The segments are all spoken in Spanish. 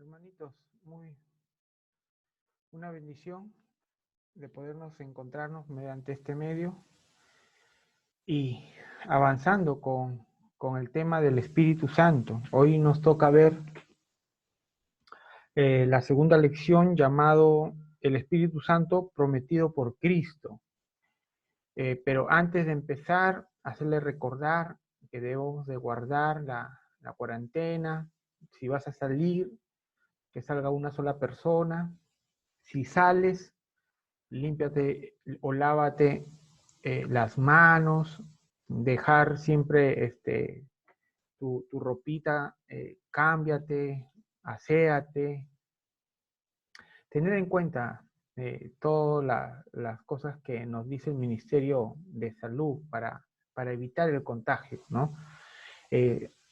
Hermanitos, una bendición de podernos encontrarnos mediante este medio y avanzando con el tema del Espíritu Santo. Hoy nos toca ver la segunda lección llamado el Espíritu Santo prometido por Cristo. Pero antes de empezar, hacerle recordar que debemos de guardar la cuarentena. Si vas a salir, que salga una sola persona. Si sales, límpiate o lávate las manos, dejar siempre tu ropita, cámbiate, aséate, tener en cuenta todas las cosas que nos dice el Ministerio de Salud para evitar el contagio, ¿no?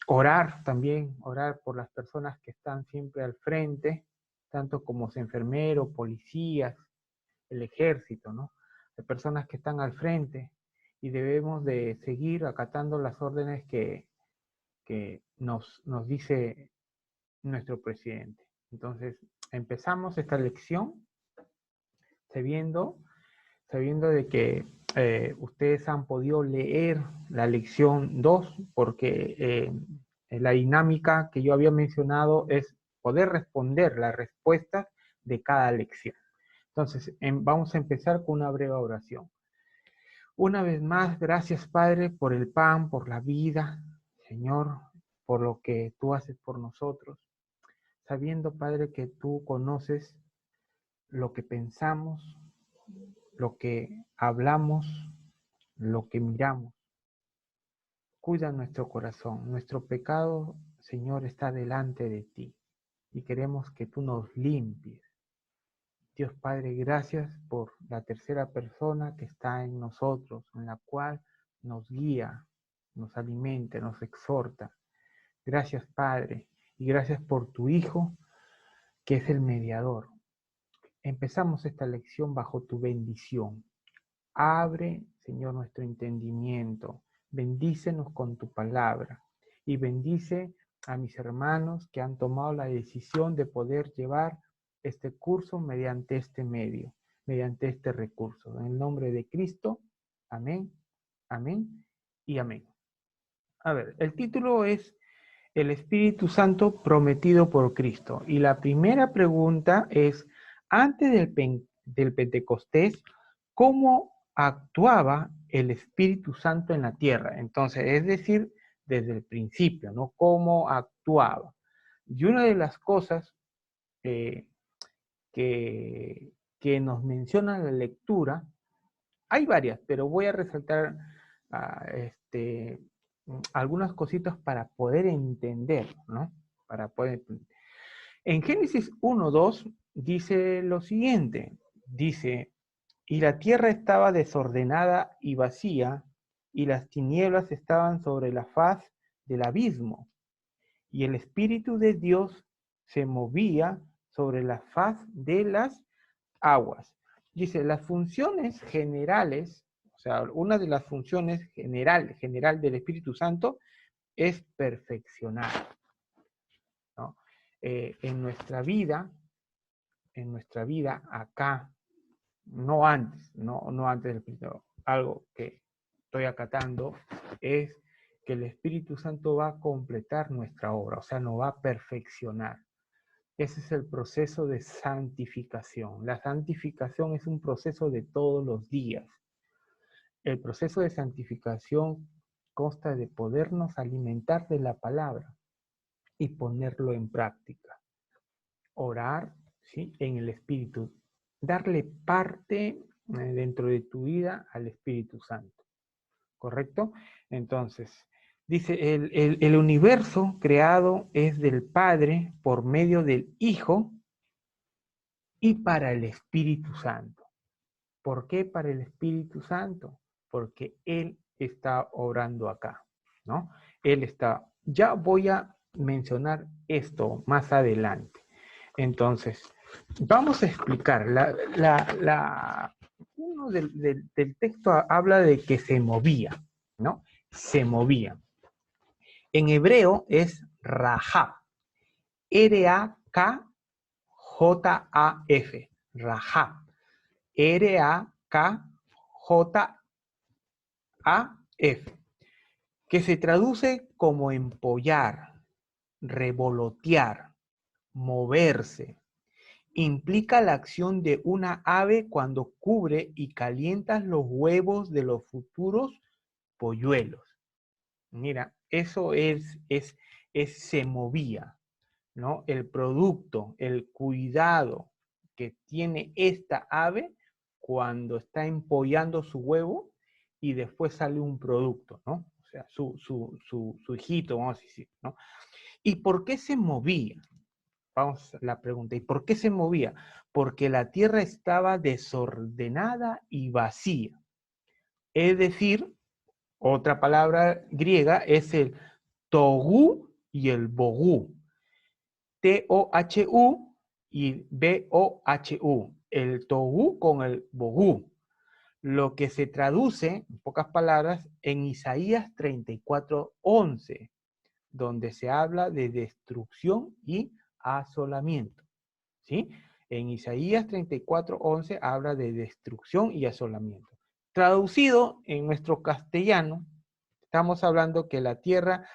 Orar también, orar por las personas que están siempre al frente, tanto como los enfermeros, policías, el ejército, ¿no? De personas que están al frente y debemos de seguir acatando las órdenes que nos dice nuestro presidente. Entonces, empezamos esta lección sabiendo de que ustedes han podido leer la lección 2, porque la dinámica que yo había mencionado es poder responder las respuestas de cada lección. Entonces, vamos a empezar con una breve oración. Una vez más, gracias, Padre, por el pan, por la vida, Señor, por lo que tú haces por nosotros, sabiendo, Padre, que tú conoces lo que pensamos, lo que hablamos, lo que miramos. Cuida nuestro corazón. Nuestro pecado, Señor, está delante de ti y queremos que tú nos limpies. Dios Padre, gracias por la tercera persona que está en nosotros, en la cual nos guía, nos alimenta, nos exhorta. Gracias, Padre, y gracias por tu Hijo, que es el mediador. Empezamos esta lección bajo tu bendición. Abre, Señor, nuestro entendimiento. Bendícenos con tu palabra y bendice a mis hermanos que han tomado la decisión de poder llevar este curso mediante este medio, mediante este recurso. En el nombre de Cristo, amén, amén y amén. A ver, el título es El Espíritu Santo prometido por Cristo. Y la primera pregunta es, antes del Pentecostés, ¿cómo actuaba el Espíritu Santo en la tierra? Entonces, es decir, desde el principio, ¿no? ¿Cómo actuaba? Y una de las cosas que nos menciona la lectura, hay varias, pero voy a resaltar algunas cositas para poder entender, ¿no? Para poder... En Génesis 1:2 dice lo siguiente, dice, y la tierra estaba desordenada y vacía, y las tinieblas estaban sobre la faz del abismo, y el Espíritu de Dios se movía sobre la faz de las aguas. Dice, las funciones generales, o sea, una de las funciones general del Espíritu Santo es perfeccionar, ¿no? En nuestra vida acá, no antes del Espíritu, algo que estoy acatando es que el Espíritu Santo va a completar nuestra obra, o sea, nos va a perfeccionar. Ese es el proceso de santificación. La santificación es un proceso de todos los días. El proceso de santificación consta de podernos alimentar de la palabra y ponerlo en práctica. Orar, ¿sí?, en el Espíritu. Darle parte dentro de tu vida al Espíritu Santo. ¿Correcto? Entonces, dice, el universo creado es del Padre por medio del Hijo y para el Espíritu Santo. ¿Por qué para el Espíritu Santo? Porque Él está obrando acá, ¿no? Él está... Ya voy a mencionar esto más adelante. Entonces, vamos a explicar. Uno del texto habla de que se movía, ¿no? Se movía. En hebreo es Rahab. R-A-H-A-B. R-A-K-J-A-F, Rahab, R-A-K-J-A-F, que se traduce como empollar, revolotear, moverse. Implica la acción de una ave cuando cubre y calienta los huevos de los futuros polluelos. Mira, eso se movía, ¿no? El producto, el cuidado que tiene esta ave cuando está empollando su huevo y después sale un producto, ¿no? O sea, su hijito, vamos a decir, ¿no? ¿Y por qué se movía? Vamos a la pregunta, ¿y por qué se movía? Porque la tierra estaba desordenada y vacía. Es decir, otra palabra griega es el tohu y el bohu. T-O-H-U y B-O-H-U. El tohu con el bohu. Lo que se traduce, en pocas palabras, en Isaías 34:11, donde se habla de destrucción y asolamiento. ¿Sí? En Isaías 34:11 habla de destrucción y asolamiento. Traducido en nuestro castellano, estamos hablando que la tierra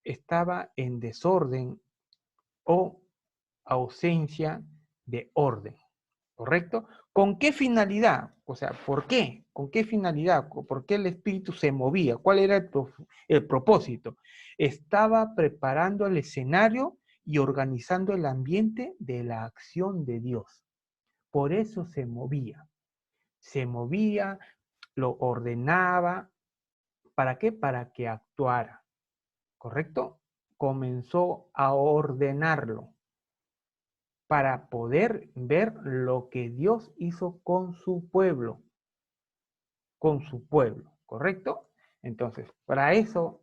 estaba en desorden o ausencia de orden, ¿correcto? ¿Con qué finalidad? O sea, ¿por qué? ¿Con qué finalidad? ¿Por qué el espíritu se movía? ¿Cuál era el propósito? Estaba preparando el escenario y organizando el ambiente de la acción de Dios. Por eso se movía. Se movía, lo ordenaba. ¿Para qué? Para que actuara. ¿Correcto? Comenzó a ordenarlo para poder ver lo que Dios hizo con su pueblo. Con su pueblo, ¿correcto? Entonces, esa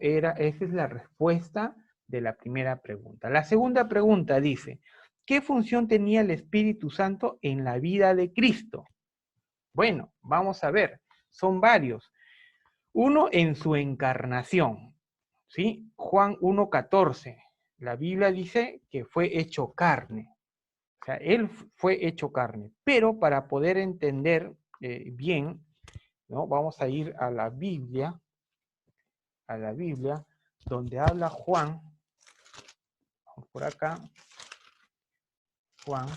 es la respuesta de la primera pregunta. La segunda pregunta dice, ¿qué función tenía el Espíritu Santo en la vida de Cristo? Bueno, vamos a ver, son varios. Uno, en su encarnación, ¿sí? Juan 1:14, la Biblia dice que fue hecho carne. O sea, él fue hecho carne. Pero para poder entender bien, ¿no? Vamos a ir a la Biblia, donde habla Juan, vamos por acá, Juan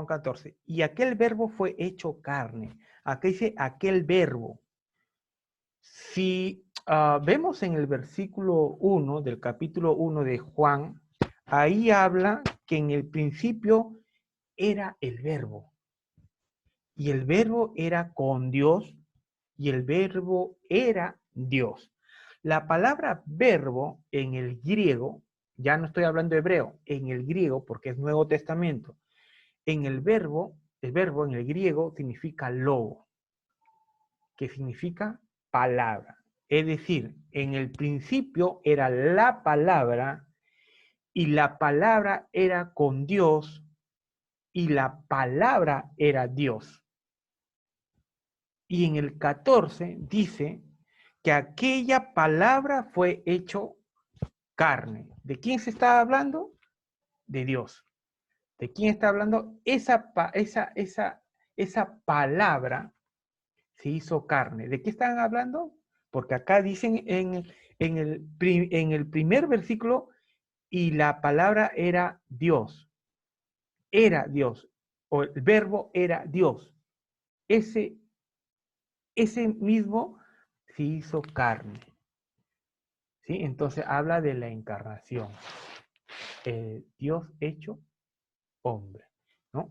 14. Y aquel verbo fue hecho carne. Aquí dice aquel verbo. Si vemos en el versículo 1 del capítulo 1 de Juan, ahí habla que en el principio era el verbo. Y el verbo era con Dios y el verbo era Dios. La palabra verbo en el griego, ya no estoy hablando hebreo, en el griego, porque es Nuevo Testamento, el verbo en el griego significa logo, que significa palabra. Es decir, en el principio era la palabra y la palabra era con Dios y la palabra era Dios. Y en el 14 dice que aquella palabra fue hecho carne. ¿De quién se está hablando? De Dios. ¿De quién está hablando? Esa palabra se hizo carne. ¿De qué están hablando? Porque acá dicen en el primer versículo, y la palabra era Dios. Era Dios. O el verbo era Dios. Ese mismo se hizo carne. ¿Sí? Entonces habla de la encarnación. Dios hecho hombre, ¿no?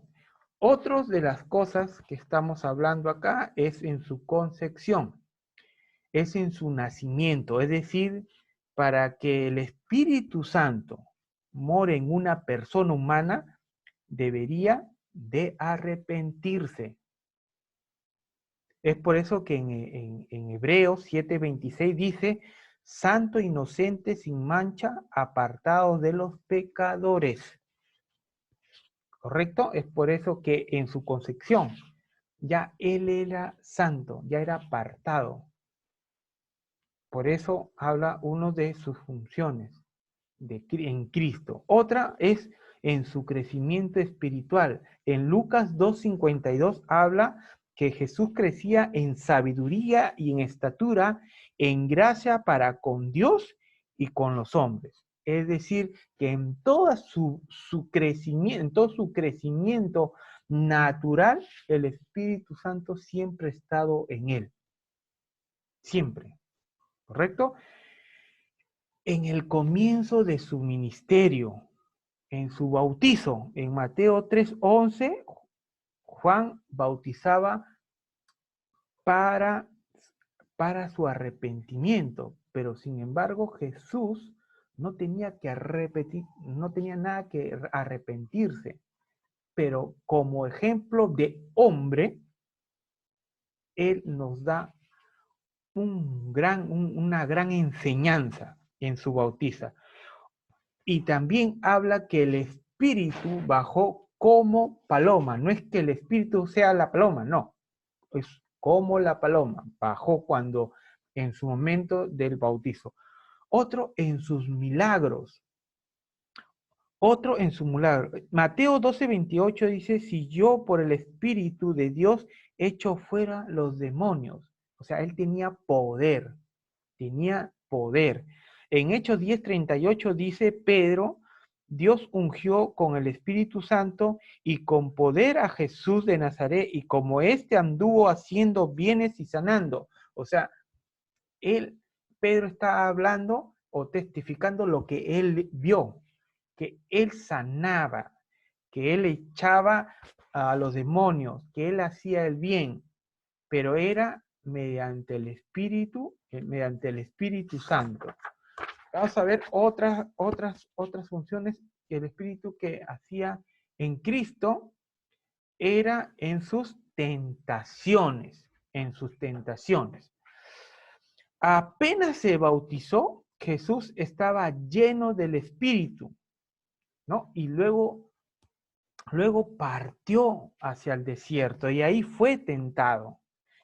Otras de las cosas que estamos hablando acá es en su concepción, es en su nacimiento, es decir, para que el Espíritu Santo more en una persona humana, debería de arrepentirse. Es por eso que en Hebreos 7:26 dice, santo, inocente, sin mancha, apartado de los pecadores. ¿Correcto? Es por eso que en su concepción ya él era santo, ya era apartado. Por eso habla uno de sus funciones en Cristo. Otra es en su crecimiento espiritual. En Lucas 2:52 habla que Jesús crecía en sabiduría y en estatura, en gracia para con Dios y con los hombres. Es decir, que en todo su crecimiento natural, el Espíritu Santo siempre ha estado en él. Siempre. ¿Correcto? En el comienzo de su ministerio, en su bautizo, en Mateo 3:11, Juan bautizaba para, para su arrepentimiento, pero sin embargo Jesús no tenía que no tenía nada que arrepentirse, pero como ejemplo de hombre, él nos da una gran enseñanza en su bautiza. Y también habla que el Espíritu bajó como paloma. No es que el Espíritu sea la paloma, no. Es como la paloma. Bajó cuando en su momento del bautizo. Otro en sus milagros. Otro en su milagro. Mateo 12:28 dice, si yo por el Espíritu de Dios echo fuera los demonios. O sea, él tenía poder. Tenía poder. En Hechos 10:38 dice Pedro, Dios ungió con el Espíritu Santo y con poder a Jesús de Nazaret, y como éste anduvo haciendo bienes y sanando. O sea, Pedro está hablando o testificando lo que él vio, que él sanaba, que él echaba a los demonios, que él hacía el bien, pero era mediante el Espíritu Santo. Vamos a ver otras funciones que el Espíritu que hacía en Cristo era en sus tentaciones, Apenas se bautizó, Jesús estaba lleno del Espíritu, ¿no? Y luego partió hacia el desierto y ahí fue tentado.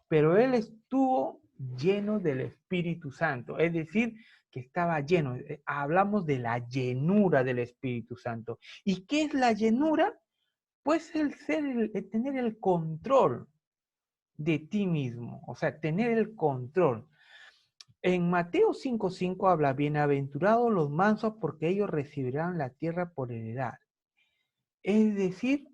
Pero él estuvo lleno del Espíritu Santo, es decir, que estaba lleno. Hablamos de la llenura del Espíritu Santo. ¿Y qué es la llenura? Pues el tener el control de ti mismo, o sea, tener el control. En Mateo 5:5 habla, bienaventurados los mansos porque ellos recibirán la tierra por heredad. Es decir,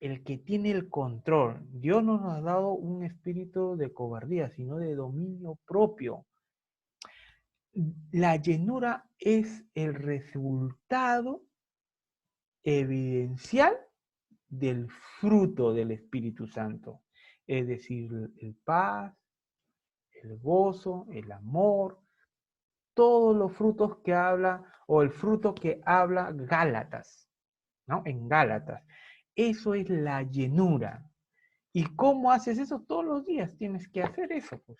el que tiene el control. Dios no nos ha dado un espíritu de cobardía, sino de dominio propio. La llenura es el resultado evidencial del fruto del Espíritu Santo, es decir, el paz, el gozo, el amor, todos los frutos que habla, o el fruto que habla Gálatas, ¿no? En Gálatas. Eso es la llenura. ¿Y cómo haces eso? Todos los días tienes que hacer eso, pues.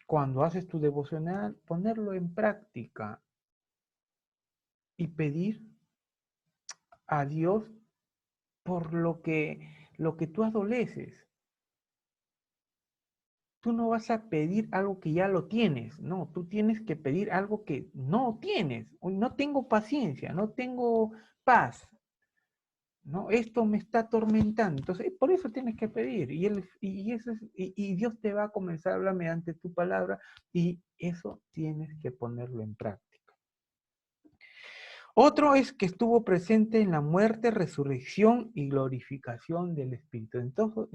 Cuando haces tu devocional, ponerlo en práctica y pedir a Dios por lo que tú adoleces. Tú no vas a pedir algo que ya lo tienes, no, tú tienes que pedir algo que no tienes. Hoy no tengo paciencia, no tengo paz, ¿no? Esto me está atormentando. Entonces, por eso tienes que pedir. Y Dios te va a comenzar a hablar mediante tu palabra y eso tienes que ponerlo en práctica. Otro es que estuvo presente en la muerte, resurrección y glorificación del Espíritu. En todos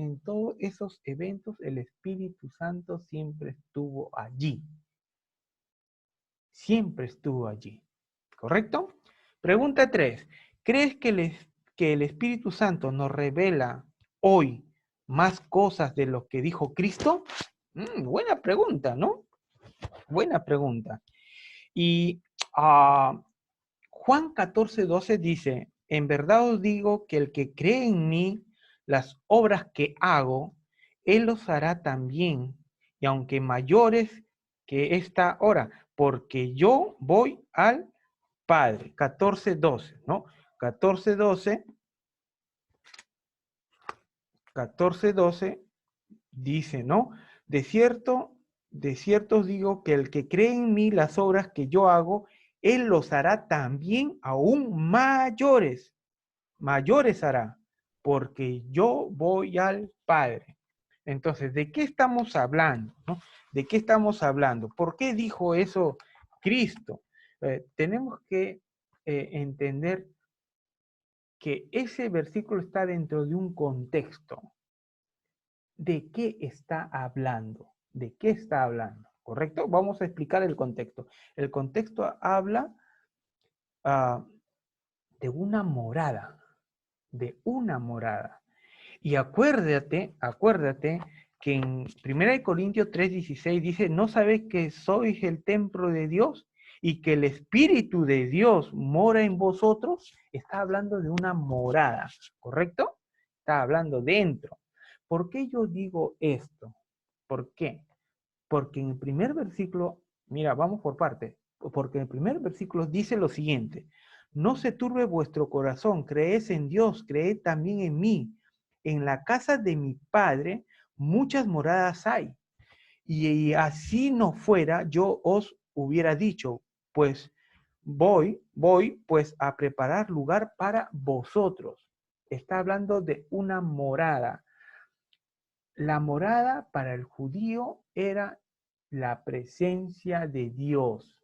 esos eventos, el Espíritu Santo siempre estuvo allí. Siempre estuvo allí. ¿Correcto? Pregunta 3. ¿Crees que el Espíritu Santo nos revela hoy más cosas de lo que dijo Cristo? Buena pregunta, ¿no? Buena pregunta. Y Juan 14:12 dice, en verdad os digo que el que cree en mí, las obras que hago, él los hará también, y aunque mayores que esta hora, porque yo voy al Padre. 14:12, ¿no? 14:12 dice, ¿no? De cierto de cierto os digo que el que cree en mí las obras que yo hago, él los hará también aún mayores. Mayores hará, porque yo voy al Padre. Entonces, ¿de qué estamos hablando? ¿No? ¿De qué estamos hablando? ¿Por qué dijo eso Cristo? Tenemos que entender que ese versículo está dentro de un contexto. ¿De qué está hablando? ¿De qué está hablando? ¿Correcto? Vamos a explicar el contexto. El contexto habla uh, de una morada, de una morada. Y acuérdate que en 1 Corintios 3:16 dice, ¿no sabéis que sois el templo de Dios y que el Espíritu de Dios mora en vosotros? Está hablando de una morada, ¿correcto? Está hablando dentro. ¿Por qué yo digo esto? ¿Por qué? Porque en el primer versículo, mira, vamos por partes, porque en el primer versículo dice lo siguiente, no se turbe vuestro corazón, creed en Dios, creed también en mí. En la casa de mi Padre muchas moradas hay, y así no fuera, yo os hubiera dicho, pues voy pues a preparar lugar para vosotros. Está hablando de una morada. La morada para el judío era la presencia de Dios,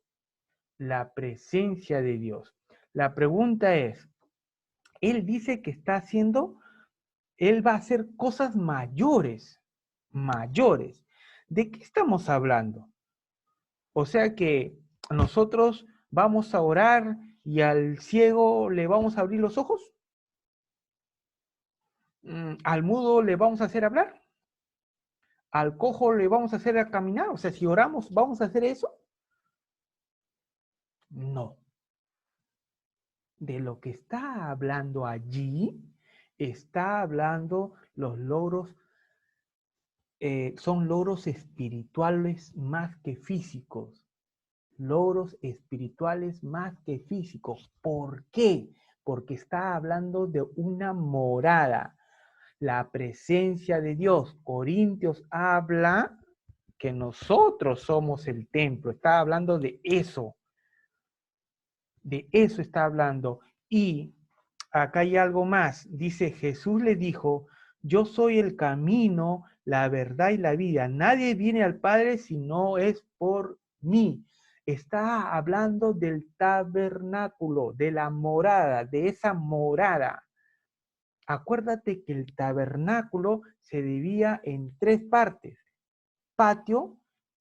la presencia de Dios. La pregunta es, él dice que está haciendo, él va a hacer cosas mayores, mayores. ¿De qué estamos hablando? O sea que nosotros vamos a orar y al ciego le vamos a abrir los ojos, al mudo le vamos a hacer hablar, al cojo le vamos a hacer a caminar. O sea, si oramos, ¿vamos a hacer eso? No. De lo que está hablando allí, está hablando los logros, son logros espirituales más que físicos. Logros espirituales más que físicos. ¿Por qué? Porque está hablando de una morada, la presencia de Dios. Corintios habla que nosotros somos el templo. Está hablando de eso. De eso está hablando. Y acá hay algo más. Dice, Jesús le dijo, yo soy el camino, la verdad y la vida. Nadie viene al Padre si no es por mí. Está hablando del tabernáculo, de la morada, de esa morada. Acuérdate que el tabernáculo se dividía en tres partes. Patio,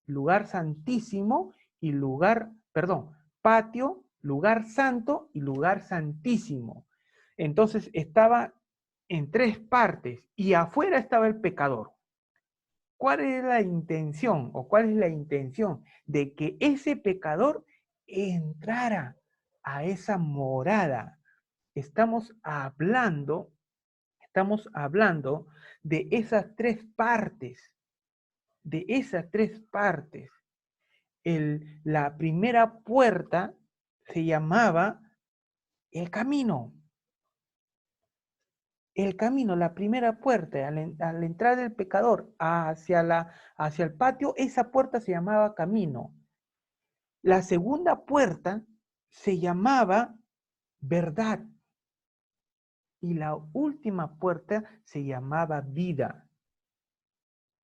lugar santísimo y patio, lugar santo y lugar santísimo. Entonces estaba en tres partes y afuera estaba el pecador. ¿Cuál es la intención o cuál es la intención? De que ese pecador entrara a esa morada. Estamos hablando de esas tres partes, de esas tres partes. La primera puerta se llamaba el camino. El camino, la primera puerta, al entrar el pecador hacia el patio, esa puerta se llamaba camino. La segunda puerta se llamaba verdad. Y la última puerta se llamaba vida.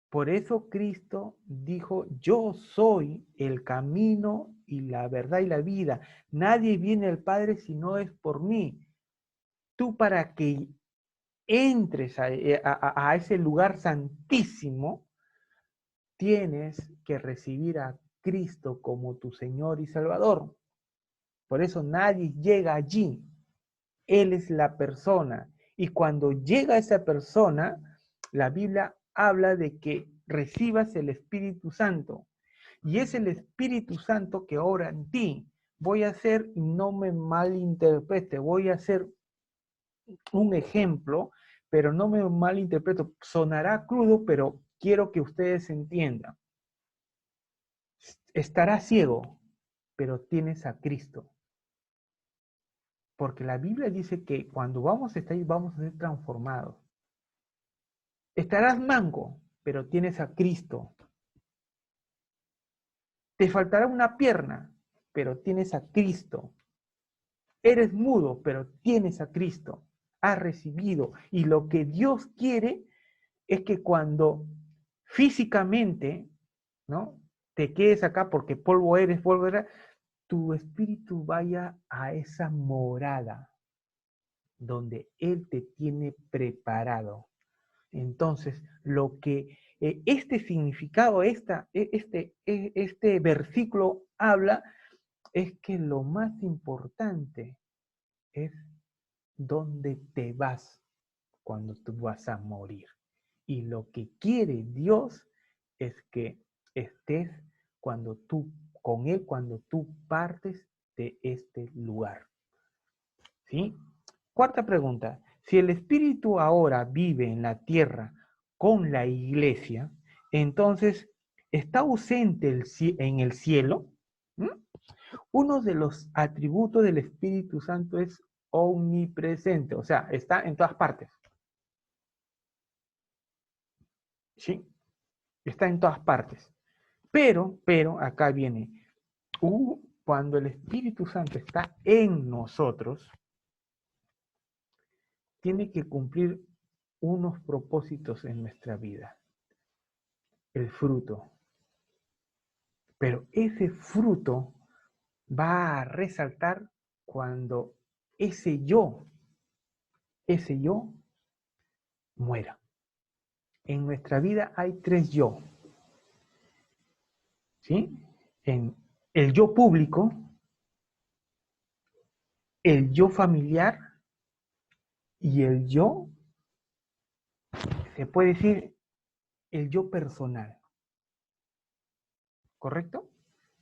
Por eso Cristo dijo, yo soy el camino y la verdad y la vida. Nadie viene al Padre si no es por mí. Tú para que entres a ese lugar santísimo, tienes que recibir a Cristo como tu Señor y Salvador. Por eso nadie llega allí. Él es la persona. Y cuando llega esa persona, la Biblia habla de que recibas el Espíritu Santo. Y es el Espíritu Santo que obra en ti. Voy a hacer, y no me malinterprete, voy a hacer un ejemplo, pero no me malinterpreto. Sonará crudo, pero quiero que ustedes entiendan. Estarás ciego, pero tienes a Cristo. Porque la Biblia dice que cuando vamos a estar ahí, vamos a ser transformados. Estarás manco, pero tienes a Cristo. Te faltará una pierna, pero tienes a Cristo. Eres mudo, pero tienes a Cristo. Has recibido. Y lo que Dios quiere es que cuando físicamente, ¿no?, te quedes acá porque polvo eres, tu espíritu vaya a esa morada donde Él te tiene preparado. Entonces, lo que este significado, este versículo habla, es que lo más importante es dónde te vas cuando tú vas a morir. Y lo que quiere Dios es que estés con Él cuando tú partes de este lugar. ¿Sí? Cuarta pregunta. Si el Espíritu ahora vive en la tierra con la iglesia, entonces, ¿está ausente en el cielo? ¿Mm? Uno de los atributos del Espíritu Santo es omnipresente, o sea, está en todas partes. ¿Sí? Está en todas partes. Pero, acá viene, cuando el Espíritu Santo está en nosotros, tiene que cumplir unos propósitos en nuestra vida. El fruto. Pero ese fruto va a resaltar cuando ese yo muera. En nuestra vida hay 3 yo. ¿Sí? En el yo público, el yo familiar y el yo, se puede decir, el yo personal. ¿Correcto?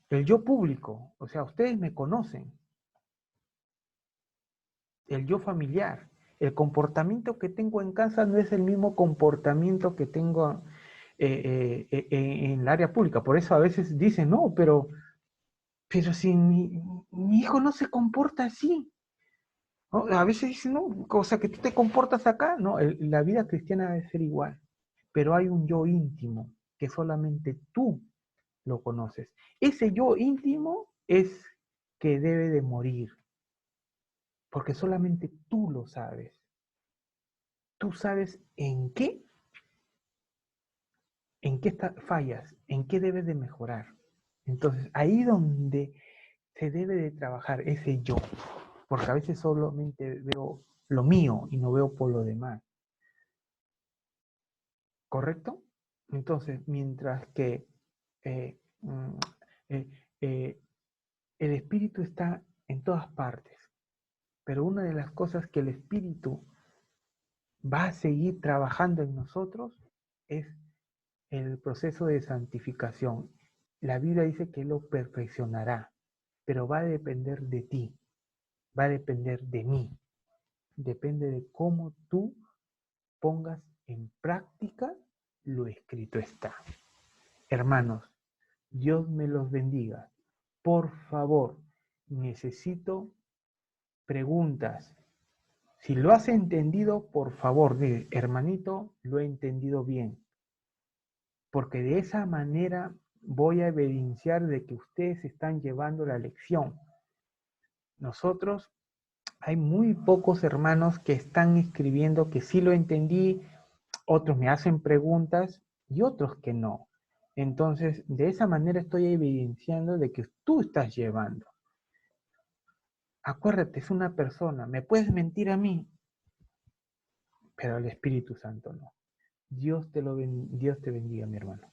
El yo público, o sea, ustedes me conocen. El yo familiar. El comportamiento que tengo en casa no es el mismo comportamiento que tengo en el área pública. Por eso a veces dicen, no, pero si mi hijo no se comporta así. ¿No? A veces dicen, no, o sea, que tú te comportas acá. No, la vida cristiana debe ser igual. Pero hay un yo íntimo que solamente tú lo conoces. Ese yo íntimo es que debe de morir. Porque solamente tú lo sabes. Tú sabes en qué fallas, en qué debes de mejorar. Entonces, ahí donde se debe de trabajar ese yo, porque a veces solamente veo lo mío y no veo por lo demás. ¿Correcto? Entonces, mientras que eh, mm, eh, eh, el espíritu está en todas partes, pero una de las cosas que el espíritu va a seguir trabajando en nosotros es el proceso de santificación. La Biblia dice que lo perfeccionará, pero va a depender de ti, va a depender de mí, depende de cómo tú pongas en práctica lo escrito está. Hermanos, Dios me los bendiga. Por favor, necesito preguntas. Si lo has entendido, por favor, hermanito, lo he entendido bien. Porque de esa manera voy a evidenciar de que ustedes están llevando la lección. Nosotros, hay muy pocos hermanos que están escribiendo que sí lo entendí, otros me hacen preguntas y otros que no. Entonces, de esa manera estoy evidenciando de que tú estás llevando. Acuérdate, es una persona, me puedes mentir a mí, pero al Espíritu Santo no. Dios te bendiga, mi hermano.